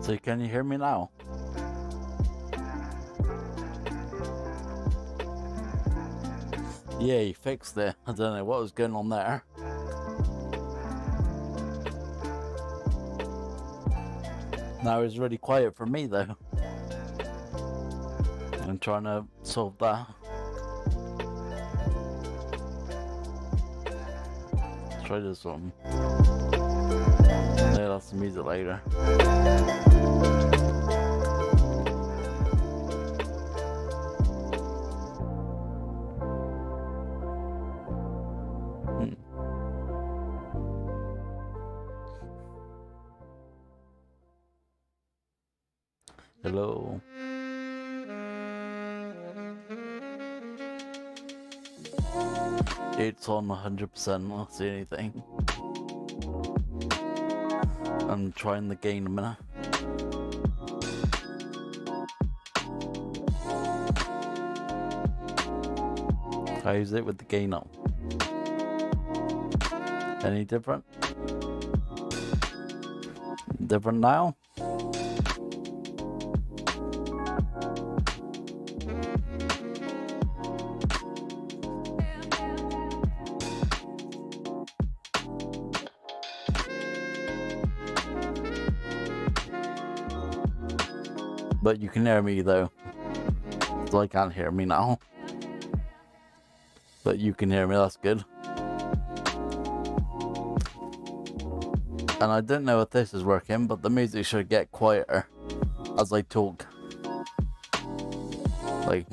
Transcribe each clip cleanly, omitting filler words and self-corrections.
So can you hear me now? Yeah, he fixed it. I don't know what was going on there. Now it's really quiet for me though. I'm trying to solve that. Let's try this one. Yeah, that's the music later. Hello. It's on 100%, I don't see anything. I'm trying the gain a minute. How's it with the gain up? Any different? Different now? But you can hear me though. So I can't hear me now. But you can hear me, that's good. And I don't know if this is working, but the music should get quieter as I talk. Like,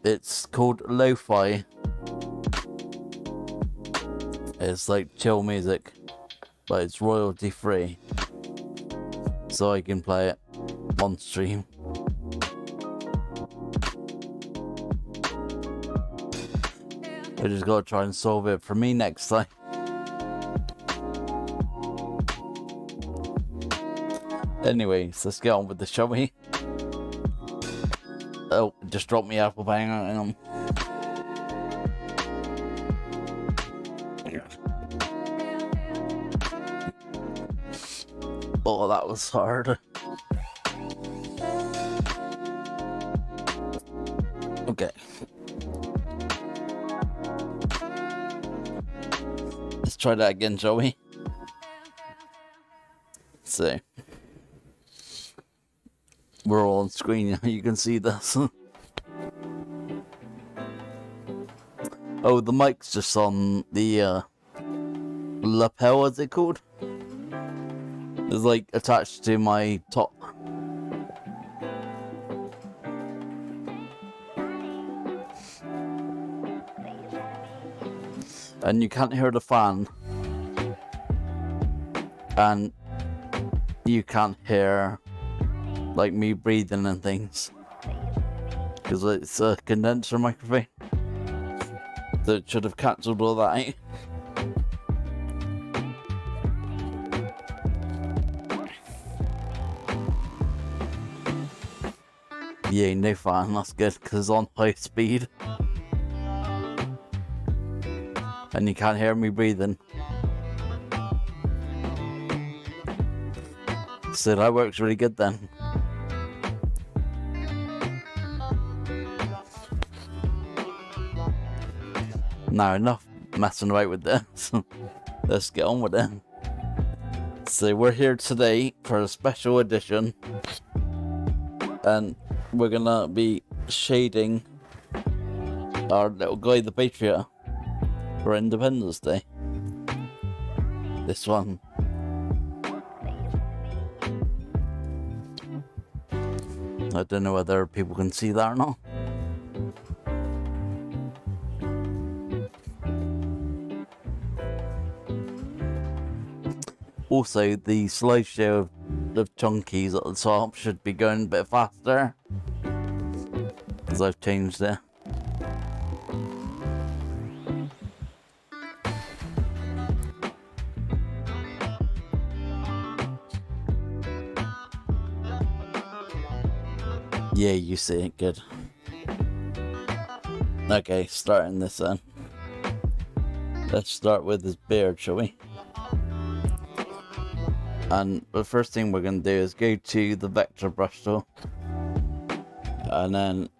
It's called lo-fi. It's like chill music, but it's royalty free, so I can play it on stream. I just gotta try and solve it for me next time. Anyways, let's get on with the show. Oh, just dropped me apple pie. Hang on. Oh, that was hard. Okay. Let's try that again, shall we? So. We're all on screen, you can see this. Oh, the mic's just on the lapel, what's it called? It's like attached to my top. And you can't hear the fan. And you can't hear like me breathing and things, because it's a condenser microphone, so it should have cancelled all that out. Yeah, no fan, that's good, because it's on high speed and you can't hear me breathing, so that works really good then. Now enough messing about with this. Let's get on with it. So we're here today for a special edition, and we're gonna be shading our little guy, the Patriot, for Independence Day. This one. I don't know whether people can see that or not. Also, the slideshow of chunkies at the top should be going a bit faster, because I've changed it. Yeah, you see it good. Okay, starting this then. Let's start with his beard, shall we? And the first thing we're going to do is go to the vector brush tool. And then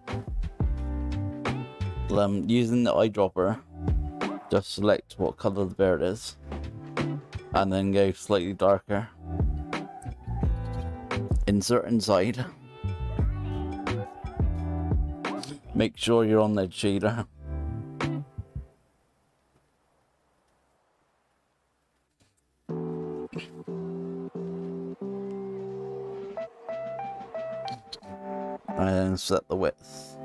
using the eyedropper, just select what colour the beard is. And then go slightly darker. Insert inside. Make sure you're on the shader. And then set the width.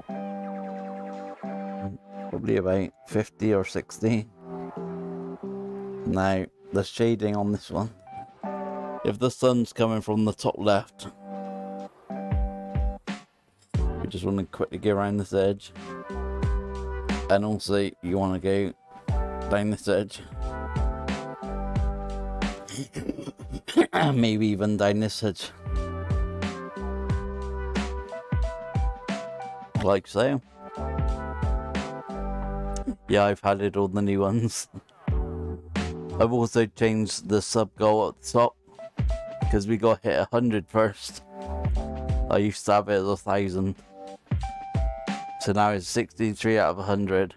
Probably about 50 or 60. Now, the shading on this one. If the sun's coming from the top left, we just want to quickly go around this edge. And also, you want to go down this edge. Maybe even down this edge. Like so. Yeah, I've added all the new ones. I've also changed the sub goal at the top because we got hit 100 first. I used to have it as 1,000. So now it's 63 out of 100.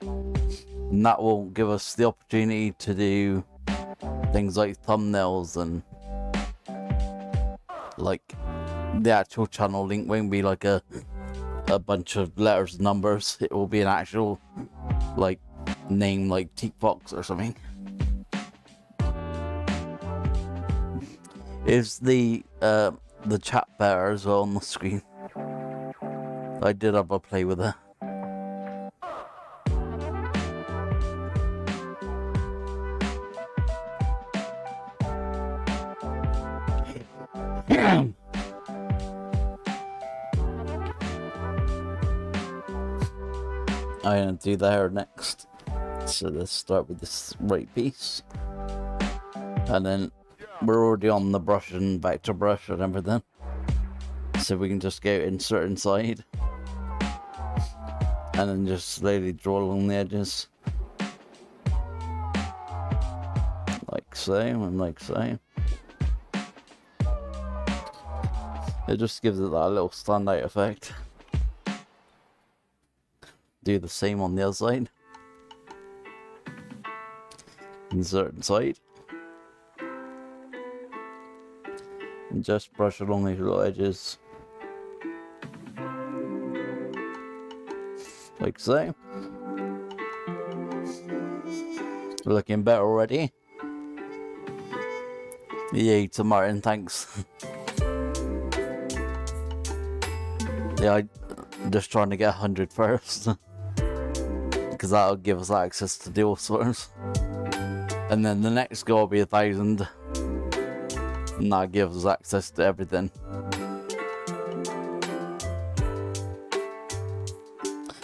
And that will give us the opportunity to do things like thumbnails and like the actual channel link won't be like a bunch of letters and numbers. It will be an actual like name like Teak Fox or something. Is the chat better as well on the screen? I did have a play with it. I'm gonna do the hair next. So let's start with this right piece. And then we're already on the brush and vector brush and everything. So we can just go insert inside. And then just slowly draw along the edges. Like so, and like so. It just gives it that little standout effect. Do the same on the other side. Insert inside. And just brush along these little edges. Like so. Looking better already. Yay to Martin, thanks. Yeah, I'm just trying to get 100 first. Because that'll give us access to dual swords. And then the next goal will be 1,000. And that gives us access to everything.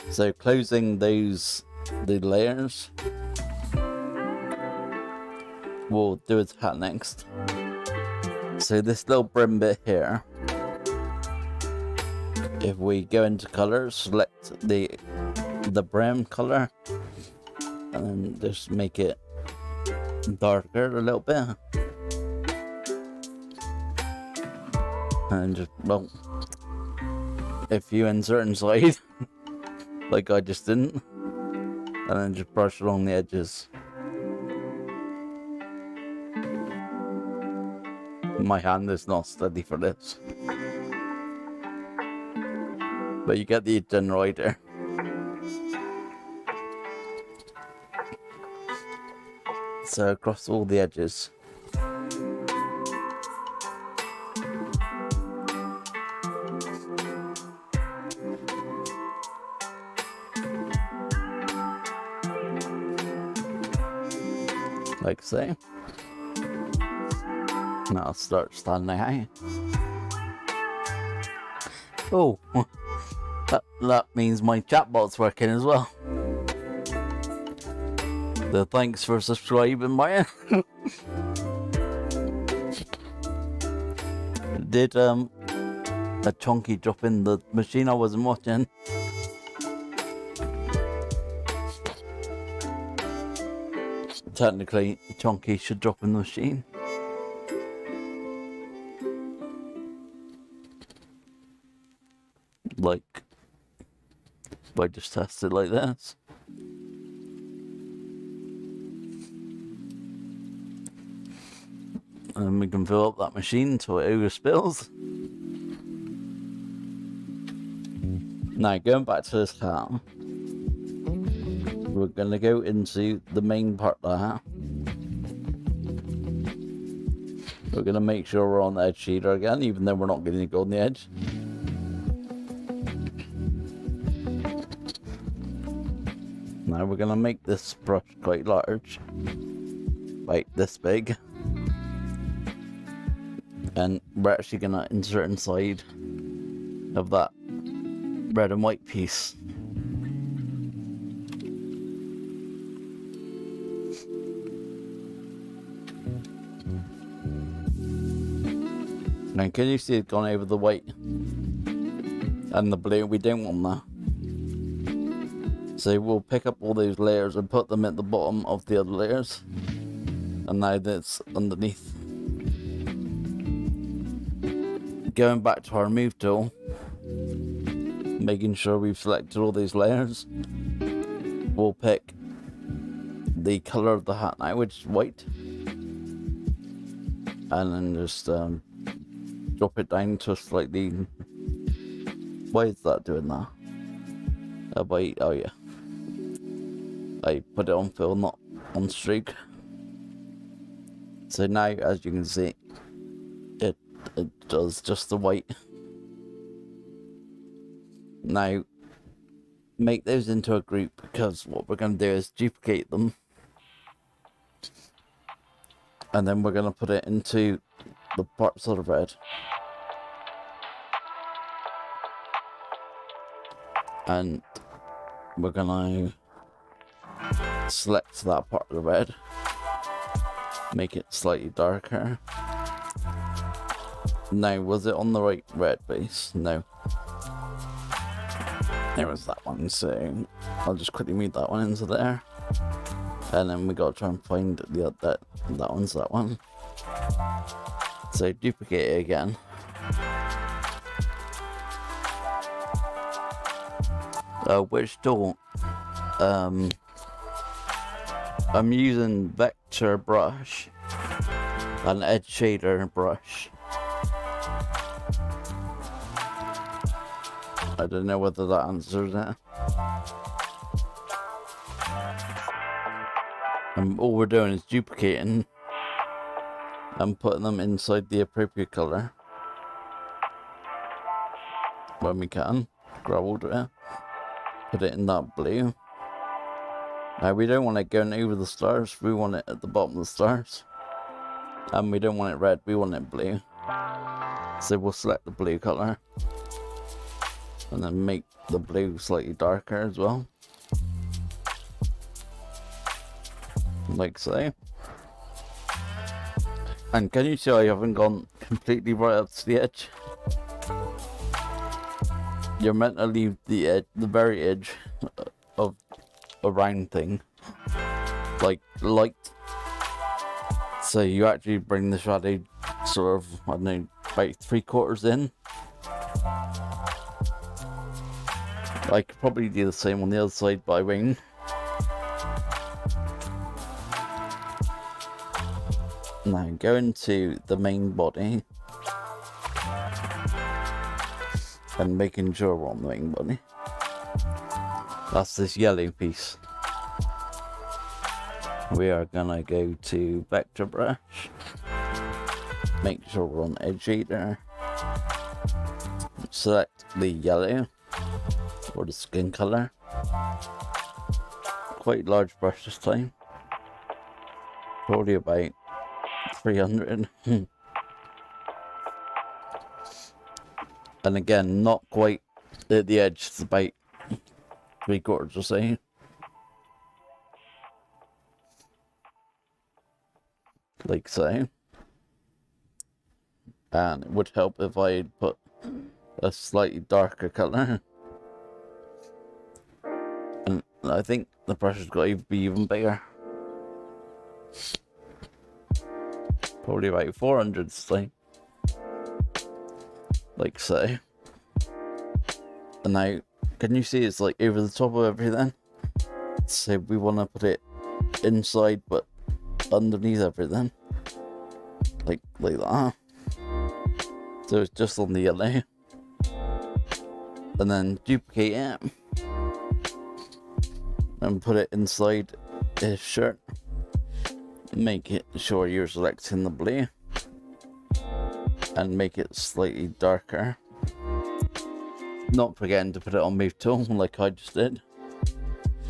So closing the layers, we'll do its hat next. So this little brim bit here, if we go into colors, select the brim color, and then just make it darker a little bit. And just, well, if you insert inside, like I just didn't, and then just brush along the edges. My hand is not steady for this. But you get the general idea. So across all the edges. Like so. Now I'll start standing out. Oh, that means my chatbot's working as well. So thanks for subscribing, Maya. a chunky drop in the machine I wasn't watching. Technically, chunky should drop in the machine. Like, if I just test it like this. And we can fill up that machine until it overspills. Now, going back to this hat, we're going to go into the main part of the hat. We're going to make sure we're on the edge shader again, even though we're not going to go on the edge. Now we're going to make this brush quite large, like this big. And we're actually going to insert inside of that red and white piece. Now can you see it gone over the white and the blue? We don't want that. So we'll pick up all those layers and put them at the bottom of the other layers. And now that's underneath. Going back to our remove tool, making sure we've selected all these layers, we'll pick the colour of the hat now, which is white, and then just drop it down to slightly. Why is that doing that? Oh yeah, I put it on fill, not on streak. So now, as you can see, it does just the white. Now, make those into a group, because what we're going to do is duplicate them. And then we're going to put it into the parts of the red. And we're going to select that part of the red. Make it slightly darker. Now, was it on the right red base? No. There was that one, so I'll just quickly move that one into there. And then we got to try and find that one's that one. So duplicate it again. Which tool? I'm using vector brush and edge shader brush. I don't know whether that answers it. And all we're doing is duplicating and putting them inside the appropriate colour when we can. Grab hold of it, put it in that blue. Now we don't want it going over the stars, we want it at the bottom of the stars. And we don't want it red, we want it blue. So we'll select the blue colour. And then make the blue slightly darker as well. Like so. And can you see I haven't gone completely right up to the edge? You're meant to leave the edge, the very edge of a round thing, like light. So you actually bring the shadow sort of, I don't know, about 3/4 in. I could probably do the same on the other side by wing. Now go into the main body and making sure we're on the main body. That's this yellow piece. We are gonna go to vector brush, make sure we're on edge shader, select the yellow for the skin color. Quite large brush this time, probably about 300. And again, not quite at the edge, it's about 3/4 or so. Like so. And it would help if I put a slightly darker colour. And I think the brush has got to be even bigger. Probably about 400 like so. And now, can you see it's like over the top of everything? So we want to put it inside but underneath everything. Like that. So it's just on the yellow. And then duplicate it. And put it inside his shirt. Make it sure you're selecting the blue. And make it slightly darker. Not forgetting to put it on move tool like I just did.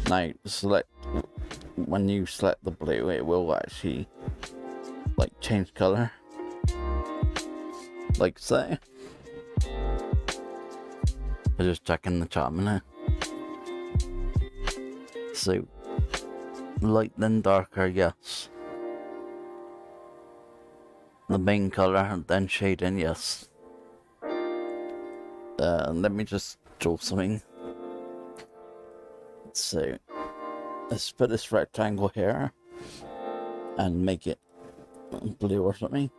Now select, when you select the blue, it will actually like change colour. Like so. I'm just checking the chat a minute. So light then darker, yes. The main colour, then shading, yes. Let me just draw something. So let's put this rectangle here and make it blue or something.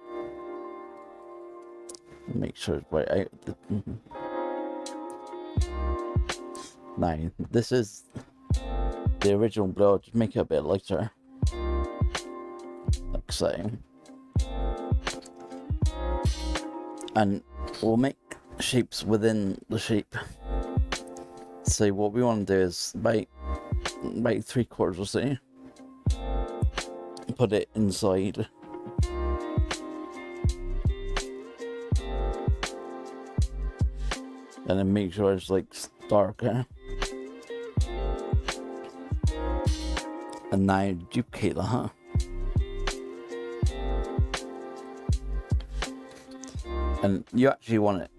Make sure it's right out. Now this is the original blue. I'll just make it a bit lighter, like so. And we'll make shapes within the shape. So what we want to do is about 3/4 or so, put it inside. And then make sure it's like darker. And now duplicate that. And you actually want it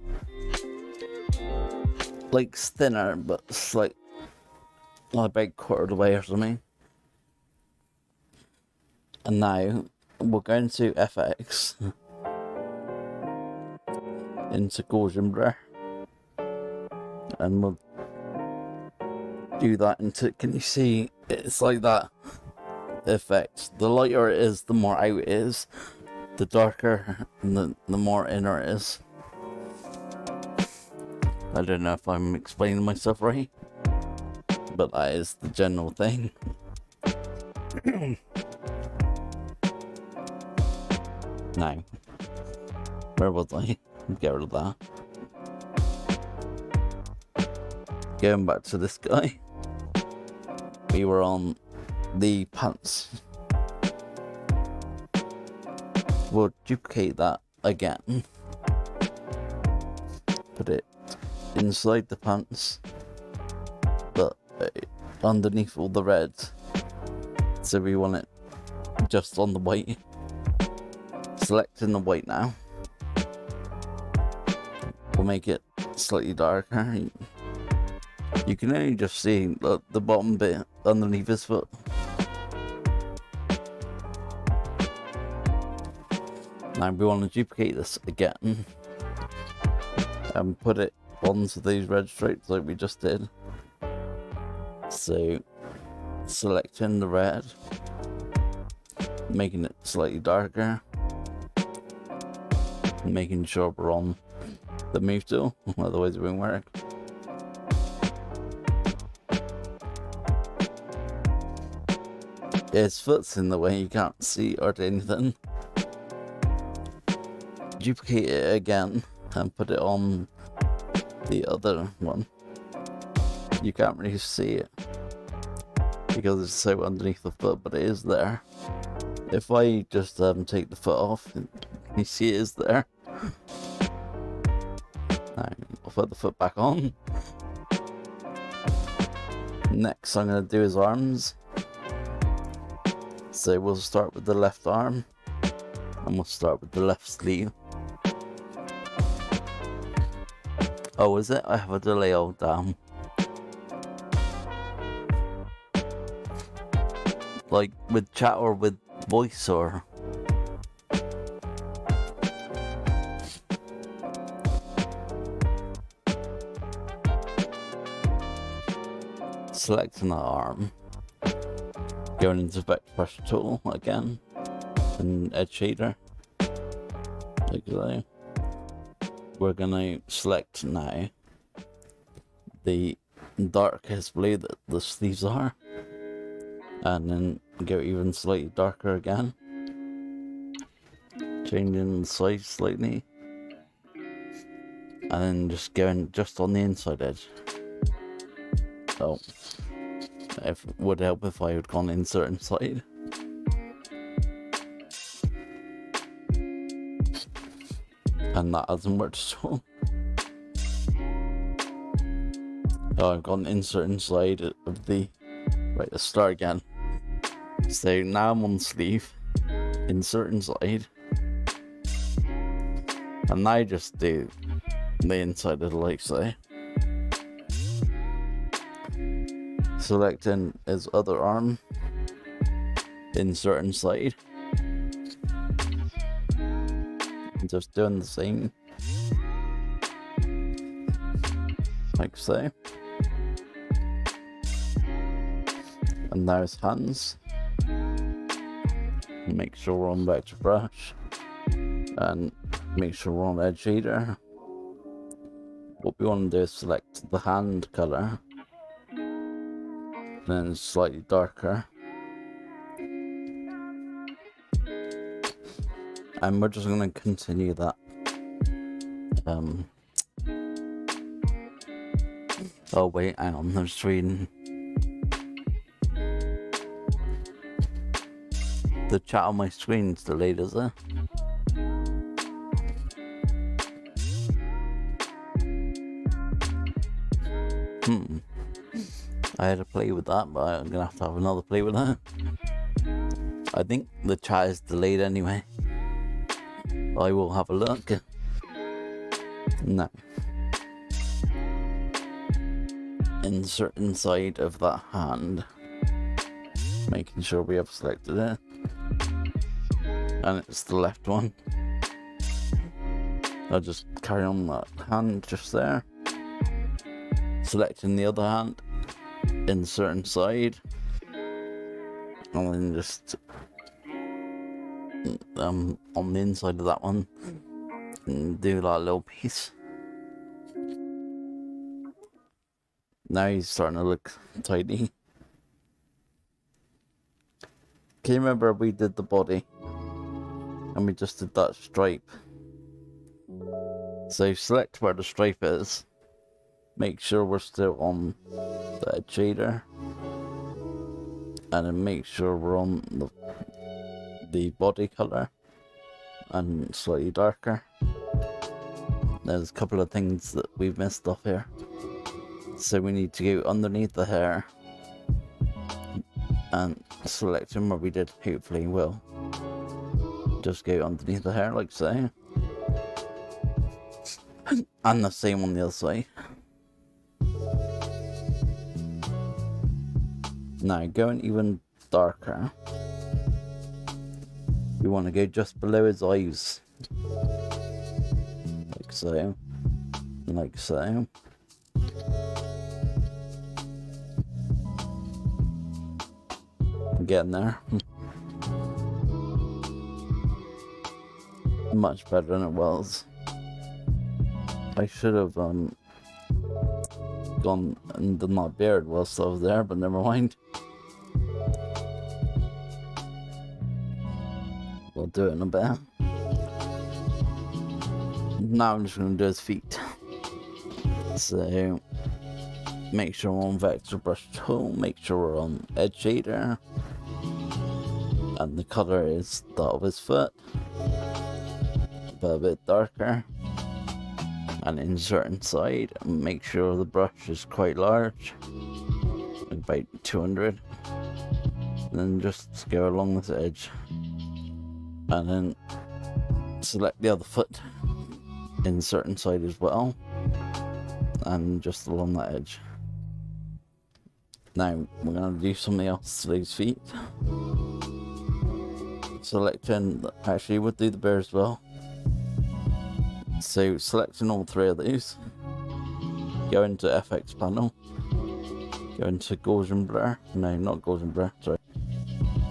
like thinner, but it's like about 1/4 of the way or something. And now we'll go into FX, into Gaussian blur, and we'll do that into, can you see it's like that effect? The lighter it is, the more out it is. The darker, the more inner it is. I don't know if I'm explaining myself right, but that is the general thing. Now, where was I? Get rid of that. Going back to this guy. We were on the pants. We'll duplicate that again. Put it inside the pants, but underneath all the red. So we want it just on the white. Selecting the white now. We'll make it slightly darker. You can only just see the bottom bit underneath his foot. Now we want to duplicate this again and put it onto these red stripes like we just did. So selecting the red, making it slightly darker, making sure we're on the move tool, otherwise it won't work. His foot's in the way, you can't see or do anything. Duplicate it again and put it on the other one. You can't really see it because it's so underneath the foot, but it is there. If I just take the foot off, you see it is there. I'll put the foot back on. Next I'm going to do his arms. So we'll start with the left arm and we'll start with the left sleeve. Oh, is it? I have a delay, oh damn. Like with chat or with voice or... selecting the arm, going into vector brush tool again, and edge shader, like that. We're gonna select now the darkest blue that the sleeves are, and then go even slightly darker again, changing the size slightly, and then just going just on the inside edge. So it would help if I had gone insert inside. And that hasn't worked at all. So I've gone insert inside of the... Right, let's start again. So now I'm on the sleeve, insert inside. And now just do the inside of the like so. Selecting his other arm, insert inside. Just doing the same, like so. And now his hands. Make sure we're on vector brush, and make sure we're on edge shader. What we want to do is select the hand color, then slightly darker. And we're just going to continue that. Oh wait, hang on, I'm just reading. The chat on my screen's delayed, is it? I had to play with that, but I'm going to have another play with that. I think the chat is delayed anyway. I will have a look. No. Insert inside of that hand. Making sure we have selected it. And it's the left one. I'll just carry on that hand just there. Selecting the other hand. Insert inside. And then just... on the inside of that one, and do that little piece. Now he's starting to look tidy. Can you remember we did the body and we just did that stripe? So select where the stripe is, make sure we're still on the edge shader, and then make sure we're on the body color and slightly darker. There's a couple of things that we've missed off here, so we need to go underneath the hair and selecting where we did. Hopefully will just go underneath the hair like so, and the same on the other side. Now going even darker, we want to go just below his eyes, like so, like so. I'm getting there. Much better than it was. I should have gone and done my beard whilst I was there, but never mind. We'll do it in a bit. Now I'm just going to do his feet. So make sure we're on vector brush tool, make sure we're on edge shader, and the color is that of his foot, but a bit darker, and insert inside, and make sure the brush is quite large, about 200, and then just go along this edge, and then select the other foot, insert inside as well, and just along that edge. Now we're going to do something else to these feet. Selecting, actually we'll do the bear as well. So selecting all three of these, go into FX panel, Go into Gaussian blur. No, not Gaussian blur, sorry.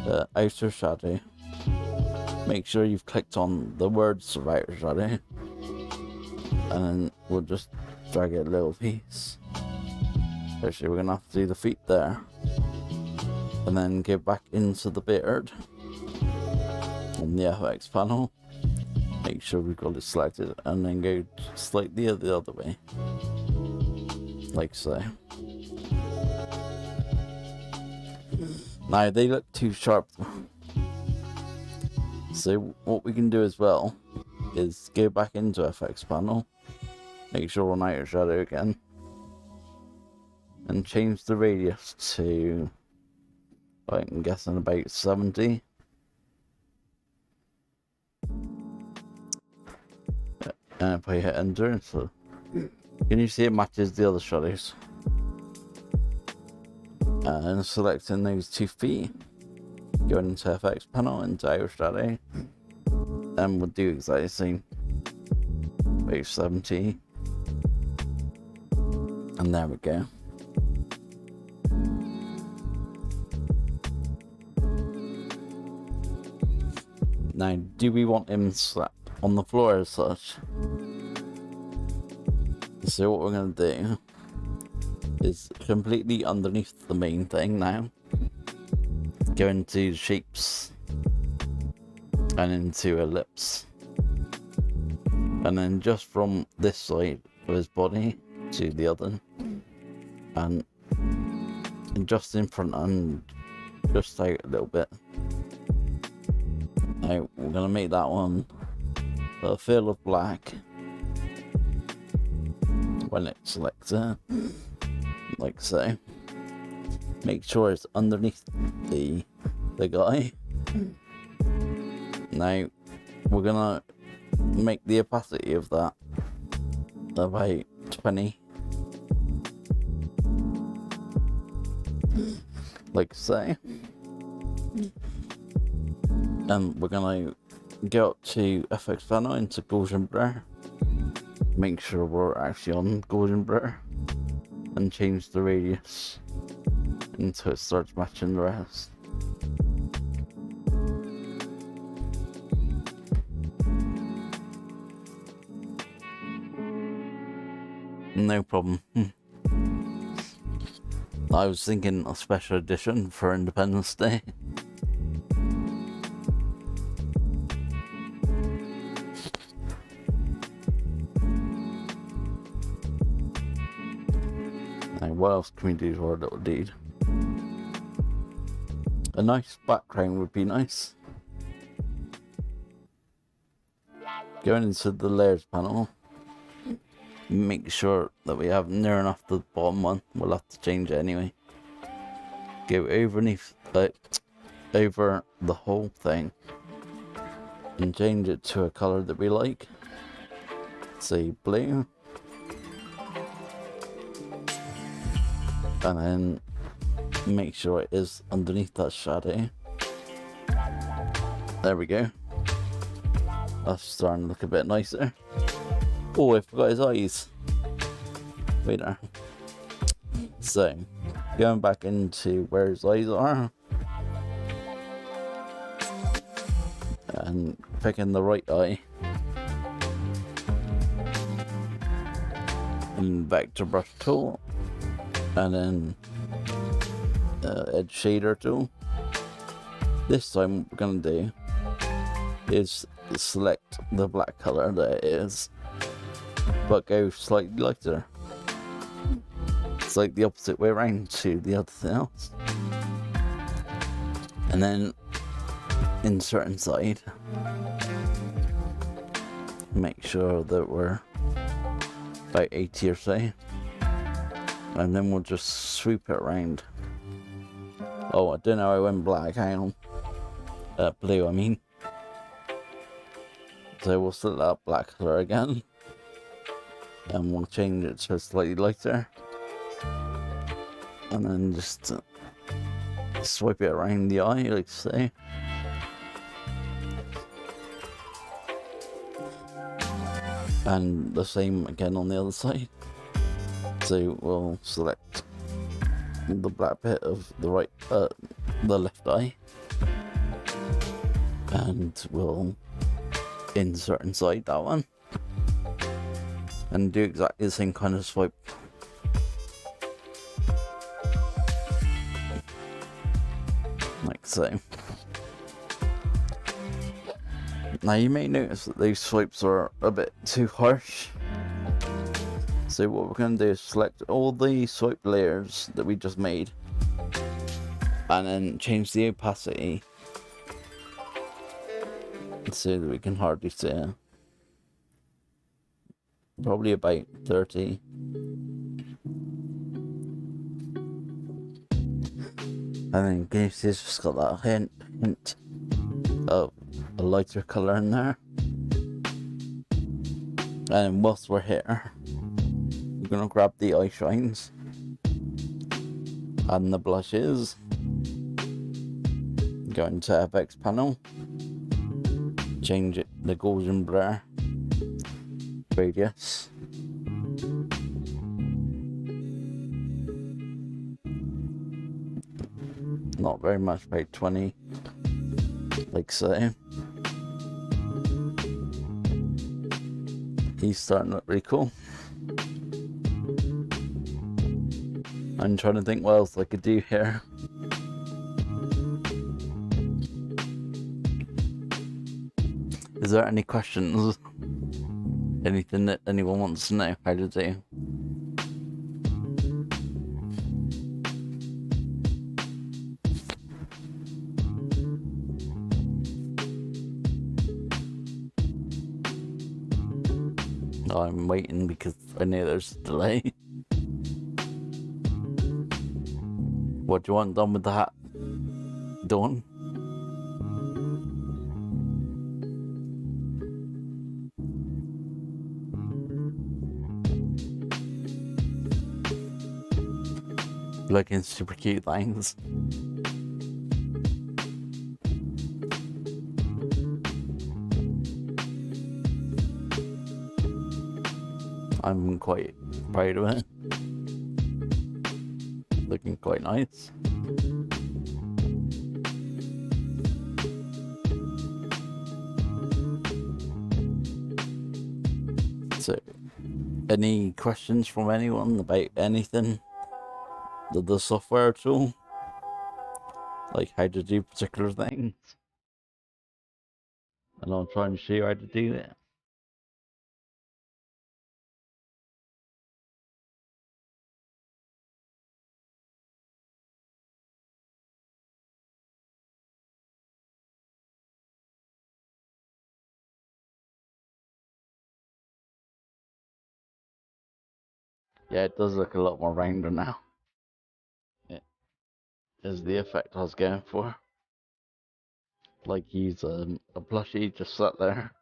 The outer shadow. Make sure you've clicked on the words of outer shadow. And then we'll just drag it a little piece. Actually, we're gonna have to do the feet there. And then go back into the beard on the FX panel. Make sure we've got it selected, and then go slightly the other way, like so. Now they look too sharp, so what we can do as well is go back into FX panel, make sure we're on outer shadow again, and change the radius to, I'm guessing, about 70. And if I hit enter, so can you see it matches the other shadows? And selecting those 2 feet, going into FX panel, into outer shadow, and we'll do exactly the same. About 70. And there we go. Now, do we want him slapped on the floor as such? So what we're going to do is completely underneath the main thing now. Go into shapes and into ellipse. And then just from this side of his body to the other. And just in front and just out a little bit. Now we're going to make that one a fill of black. When it selects it, like so. Make sure it's underneath the guy. Now we're gonna make the opacity of that about 20, like so. And we're gonna go up to FX panel into Gaussian blur. Make sure we're actually on Gaussian blur and change the radius until it starts matching the rest. No problem. I was thinking a special edition for Independence Day. What else can we do to our little dude? A nice background would be nice. Going into the layers panel, make sure that we have near enough the bottom one. We'll have to change it anyway. Go underneath, over the whole thing, and change it to a color that we like. Say blue. And then make sure it is underneath that shadow. There we go. That's starting to look a bit nicer. Oh, I forgot his eyes. Wait there. So, going back into where his eyes are. And picking the right eye. And vector brush tool. And then edge shader tool. This time what we're going to do is select the black color that it is, but go slightly lighter. It's like the opposite way around to the other thing else. And then insert inside. Make sure that we're about 80 or so. And then we'll just swoop it around. Oh, I don't know, I went black, hang on. Blue, I mean. So we'll select that black color again. And we'll change it to slightly lighter. And then just swipe it around the eye, like so. And the same again on the other side. So we'll select the black bit of the the left eye, and we'll insert inside that one and do exactly the same kind of swipe. Like so. Now you may notice that these swipes are a bit too harsh. So what we're going to do is select all the swipe layers that we just made and then change the opacity so that we can hardly see it. Probably about 30. And then you can see it's just got that hint of a lighter colour in there. And whilst we're here, we're going to grab the eye shines and the blushes, go into FX panel, change it the Gaussian blur radius, not very much, about 20, like so. He's starting to look really cool. I'm trying to think what else I could do here. Is there any questions? Anything that anyone wants to know how to do? I'm waiting because I know there's a delay. What do you want done with the hat? Done? Looking super cute, thanks. I'm quite proud of it. Looking quite nice. So, any questions from anyone about anything? The software tool? Like how to do particular things? And I'll try and show you how to do it. Yeah, it does look a lot more rounder now. It is the effect I was going for. Like he's a plushie just sat there.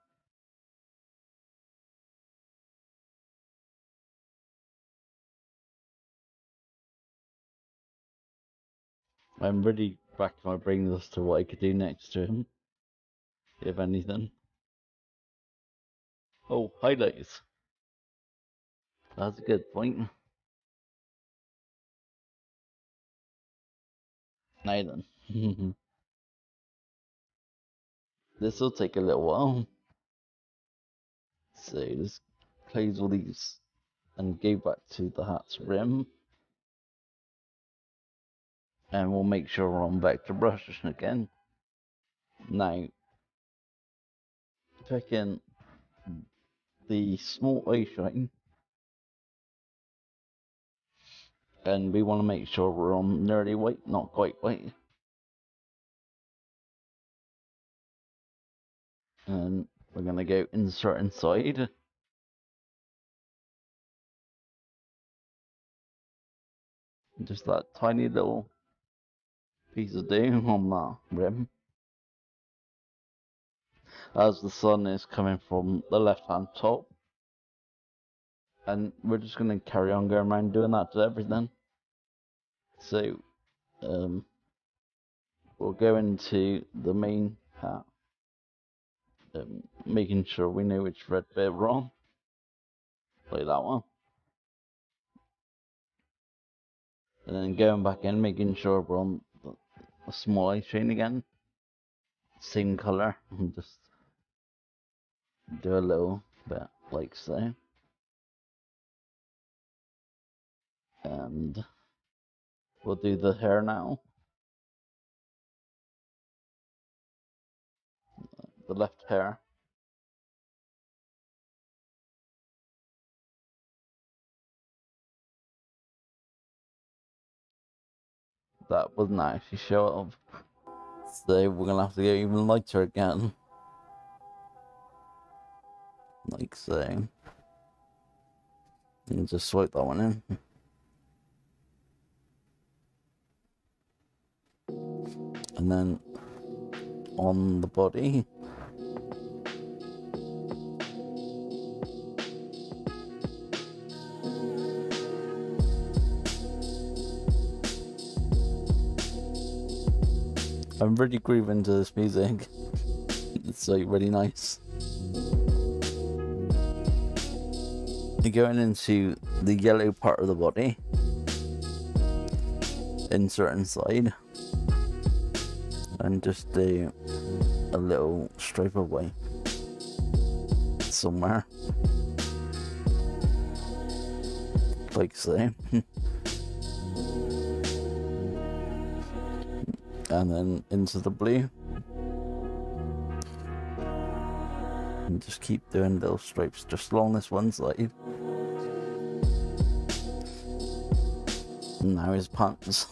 I'm really racking my brains as to what I could do next to him, if anything. Oh, highlights. That's a good point. Now then. This will take a little while. So just close all these and go back to the hat's rim. And we'll make sure we're on vector brush again. Now, taking the small eye shine, and we want to make sure we're on nearly white, not quite white. And we're going to go insert inside. Just that tiny little piece of doom on that rim. As the sun is coming from the left hand top. And we're just going to carry on going around doing that to everything. So, we'll go into the main hat. Making sure we know which red bit we're on. Like that one. And then going back in, making sure we're on a small ice chain again. Same colour, and just do a little bit like so. And we'll do the hair now. The left hair. That wasn't actually show up. So we're gonna have to go even lighter again. Like so. And just swipe that one in. And then on the body. I'm really grooving to this music. It's like really nice. Going into the yellow part of the body, insert inside, and just do a little stripe of white somewhere, like so. And then into the blue, and just keep doing little stripes just along this one side. And now his pants.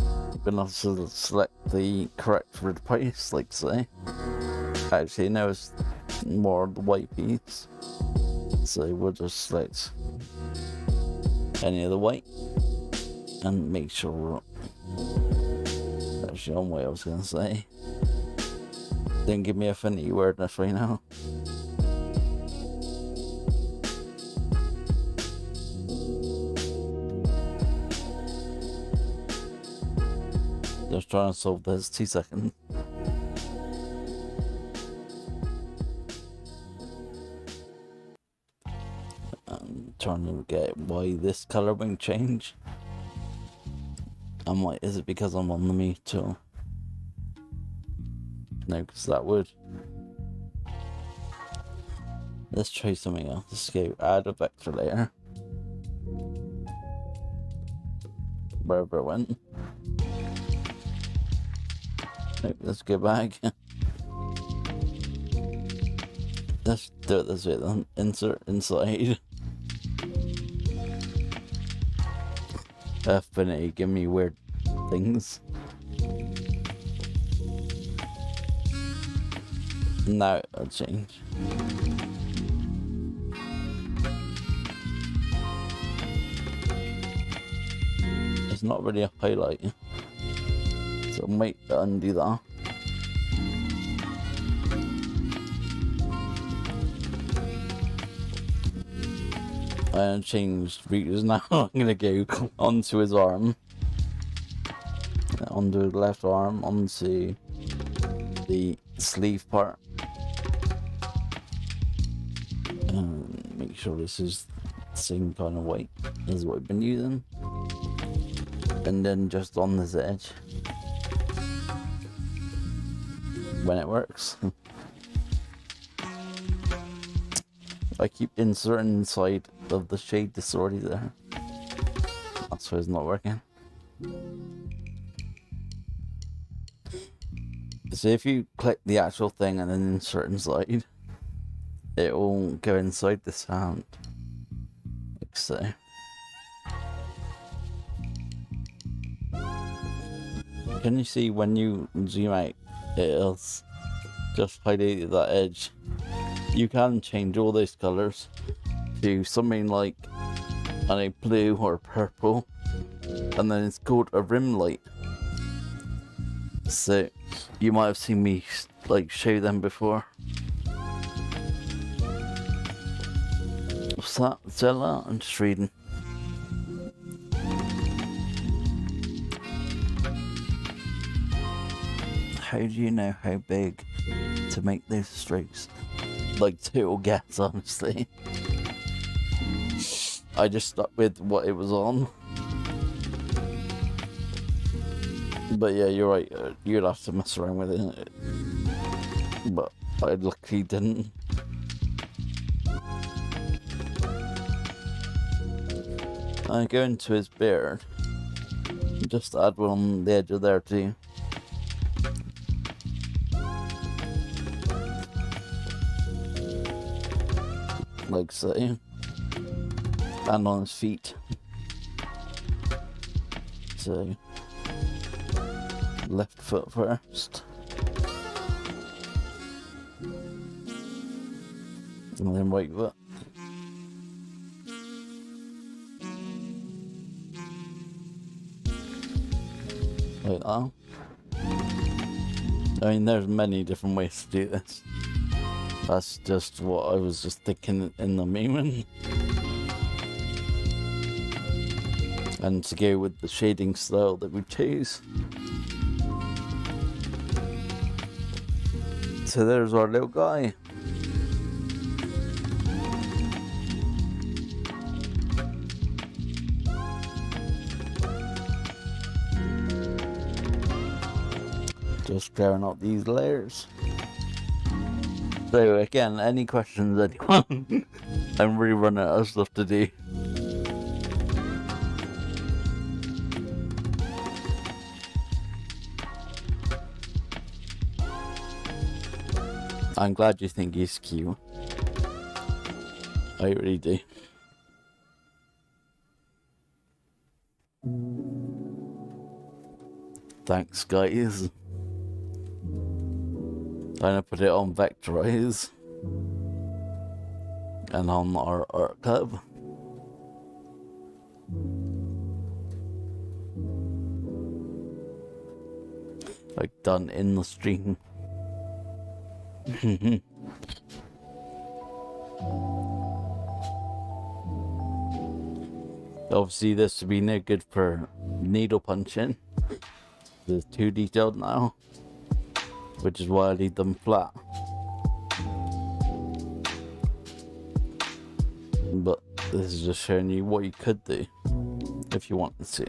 I'm gonna have to select the correct red piece, like so. Actually, no, it's more the white piece. So we'll just select any of the white and make sure we're actually on what I was gonna say. Don't give me Affinity weirdness right now. Just trying to solve this. 2 seconds. I'm trying to get why this colour won't change. And why is it because I'm on the mute tool? No, because that would. Let's try something else. Let's go add a vector layer. Wherever it went. Nope, let's go back. Let's do it this way then. Insert inside. Affinity, give me weird things. Now it'll change. It's not really a highlight. So might undo that. And change views now. I'm gonna go onto his arm, onto the left arm, onto the sleeve part, and make sure this is the same kind of white as what I've been using, and then just on this edge when it works. I keep inserting inside of the shade that's already there. That's why it's not working. So if you click the actual thing and then insert inside, it will go inside the sound. Like so. Can you see when you zoom out, it's just highlighted that edge? You can change all those colours to something like a blue or purple, and then it's called a rim light. So you might have seen me like show them before. What's that? Zella? I'm just reading. How do you know how big to make those strokes? Like total guess, honestly. I just stuck with what it was on. But yeah, you're right. You'd have to mess around with it. But I luckily didn't. I go into his beard. Just add one on the edge of there too. Like so. And on his feet. So, left foot first. And then right foot. Like that. I mean, there's many different ways to do this. That's just what I was just thinking in the moment. And to go with the shading style that we choose. So there's our little guy. Just clearing out these layers. So again, any questions, anyone? I'm really running out of stuff to do. I'm glad you think he's cute. I really do. Thanks, guys. I'm gonna put it on Vectorize and on our art club. Like done in the stream. Obviously this would be no good for needle punching. It's too detailed now, which is why I leave them flat. But this is just showing you what you could do if you wanted to.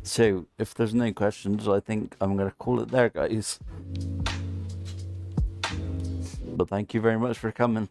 So, if there's no questions, I think I'm going to call it there, guys. But thank you very much for coming.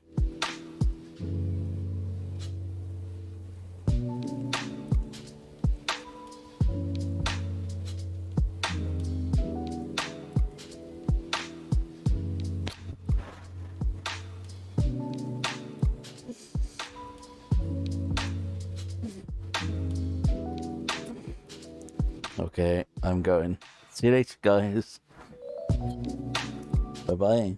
Okay, I'm going. See you later, guys. Bye-bye.